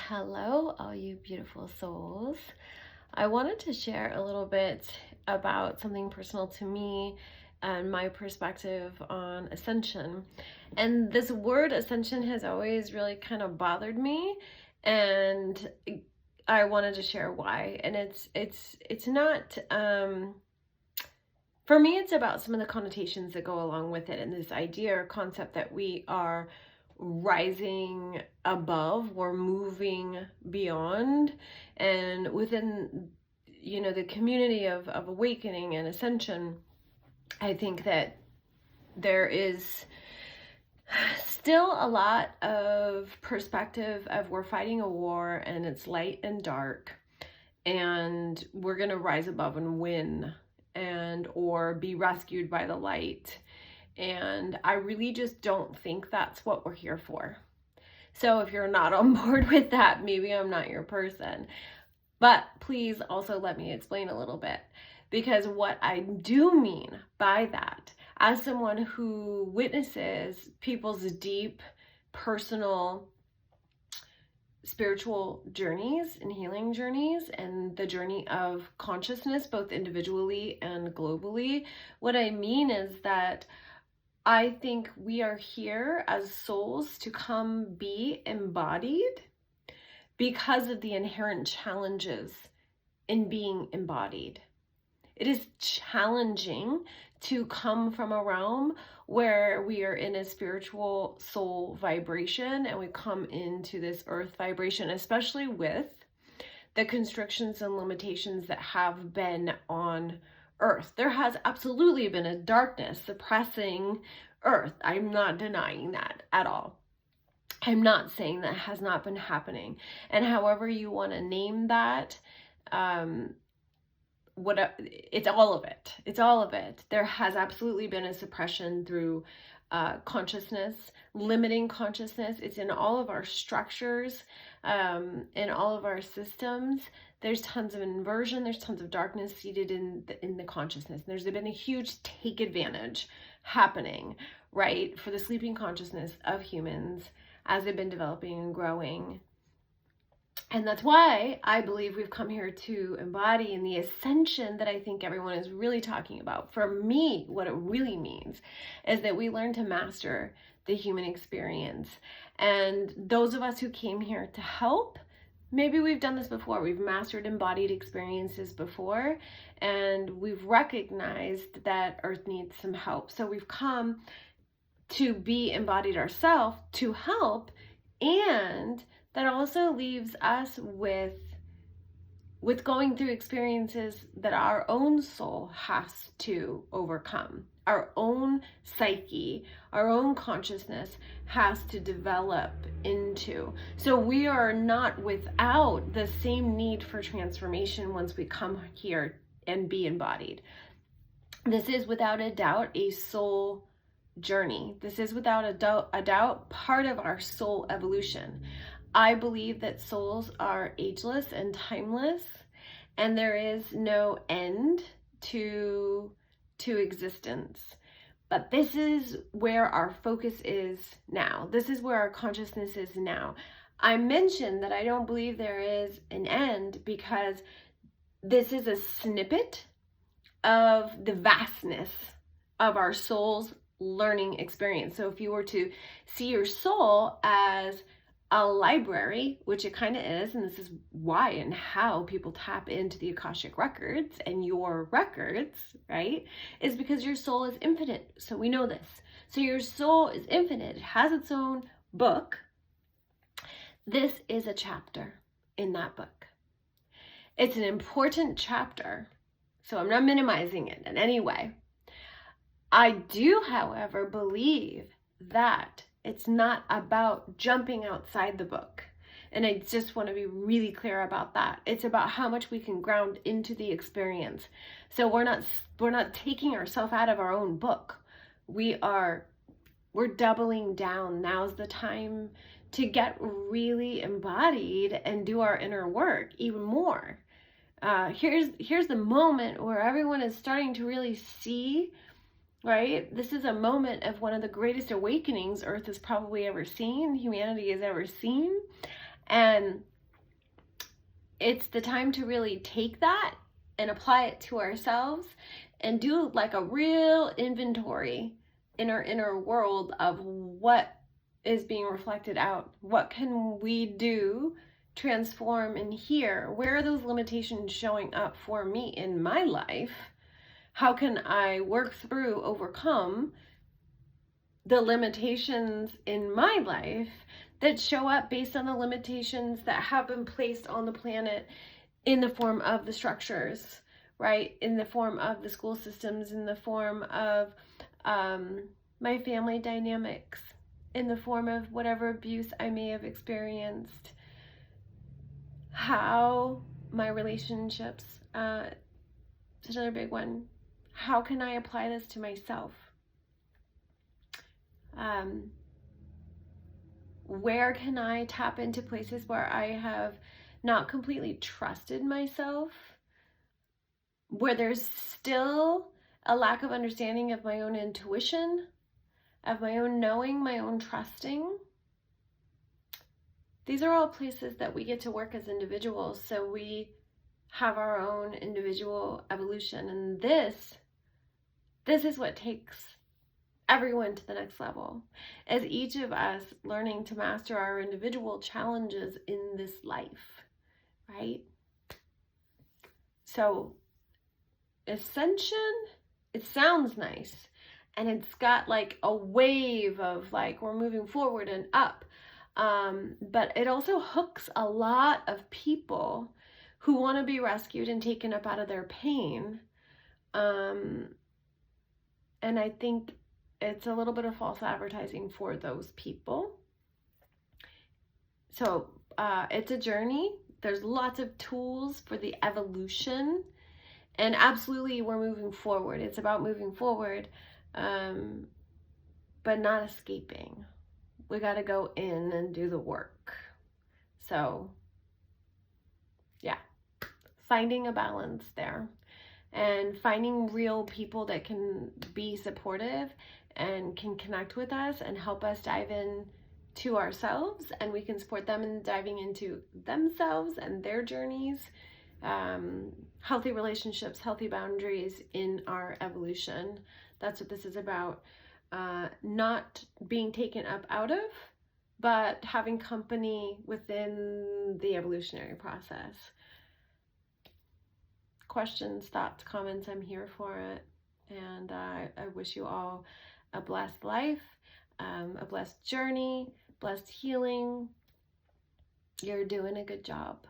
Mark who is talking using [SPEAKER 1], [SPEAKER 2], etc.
[SPEAKER 1] Hello, all you beautiful souls. I wanted to share a little bit about something personal to me and my perspective on ascension. And this word ascension has always really kind of bothered me, and I wanted to share why. And it's not for me, it's about some of the connotations that go along with it, and this idea or concept that we are rising above, we're moving beyond, and within the community of awakening and ascension, I think that there is still a lot of perspective of we're fighting a war and it's light and dark, and we're gonna rise above and win, and or be rescued by the light. And I really just don't think that's what we're here for. So if you're not on board with that, maybe I'm not your person. But please also let me explain a little bit, because what I do mean by that, as someone who witnesses people's deep personal spiritual journeys and healing journeys and the journey of consciousness, both individually and globally, what I mean is that I think we are here as souls to come be embodied because of the inherent challenges in being embodied. It is challenging to come from a realm where we are in a spiritual soul vibration and we come into this earth vibration, especially with the constrictions and limitations that have been on earth. There has absolutely been a darkness suppressing earth. I'm not denying that at all. I'm not saying that has not been happening. And however you want to name that, it's all of it. It's all of it. There has absolutely been a suppression through consciousness, limiting consciousness. It's in all of our structures, in all of our systems. There's tons of inversion. There's tons of darkness seated in the consciousness. There's been a huge take advantage happening, right, for the sleeping consciousness of humans as they've been developing and growing. And that's why I believe we've come here to embody in the ascension that I think everyone is really talking about. For me, what it really means is that we learn to master the human experience. And those of us who came here to help, maybe we've done this before. We've mastered embodied experiences before, and we've recognized that Earth needs some help. So we've come to be embodied ourselves to help, and that also leaves us with going through experiences that our own soul has to overcome. Our own psyche, our own consciousness has to develop into. So we are not without the same need for transformation once we come here and be embodied. This is without a doubt a soul journey. This is without a doubt part of our soul evolution. I believe that souls are ageless and timeless, and there is no end to existence. But this is where our focus is now. This is where our consciousness is now. I mentioned that I don't believe there is an end because this is a snippet of the vastness of our soul's learning experience. So if you were to see your soul as a library, which it kind of is, and this is why and how people tap into the Akashic records and your records, right, is because your soul is infinite. So we know this. So your soul is infinite. It has its own book. This is a chapter in that book. It's an important chapter, so I'm not minimizing it in any way. I do, however, believe that it's not about jumping outside the book. And I just want to be really clear about that. It's about how much we can ground into the experience. So we're not taking ourselves out of our own book. We're doubling down. Now's the time to get really embodied and do our inner work even more. Here's the moment where everyone is starting to really see, right? This is a moment of one of the greatest awakenings Earth has probably ever seen, humanity has ever seen. And it's the time to really take that and apply it to ourselves and do like a real inventory in our inner world of what is being reflected out. What can we do, transform, and hear? Where are those limitations showing up for me in my life? How can I work through, overcome the limitations in my life that show up based on the limitations that have been placed on the planet in the form of the structures, right? In the form of the school systems, in the form of my family dynamics, in the form of whatever abuse I may have experienced, how my relationships, it's another big one. How can I apply this to myself? Where can I tap into places where I have not completely trusted myself, where there's still a lack of understanding of my own intuition, of my own knowing, my own trusting? These are all places that we get to work as individuals, so we have our own individual evolution. And this is what takes everyone to the next level, as each of us learning to master our individual challenges in this life, right? So Ascension, it sounds nice, and it's got like a wave of like we're moving forward and up, but it also hooks a lot of people who want to be rescued and taken up out of their pain, and I think it's a little bit of false advertising for those people. So it's a journey. There's lots of tools for the evolution, and absolutely we're moving forward. It's about moving forward, but not escaping. We got to go in and do the work. So yeah, finding a balance there and finding real people that can be supportive and can connect with us and help us dive in to ourselves, and we can support them in diving into themselves and their journeys. Healthy relationships, healthy boundaries in our evolution. That's what this is about. Not being taken up out of, but having company within the evolutionary process. Questions, thoughts, comments, I'm here for it. And I wish you all a blessed life, a blessed journey, blessed healing. You're doing a good job.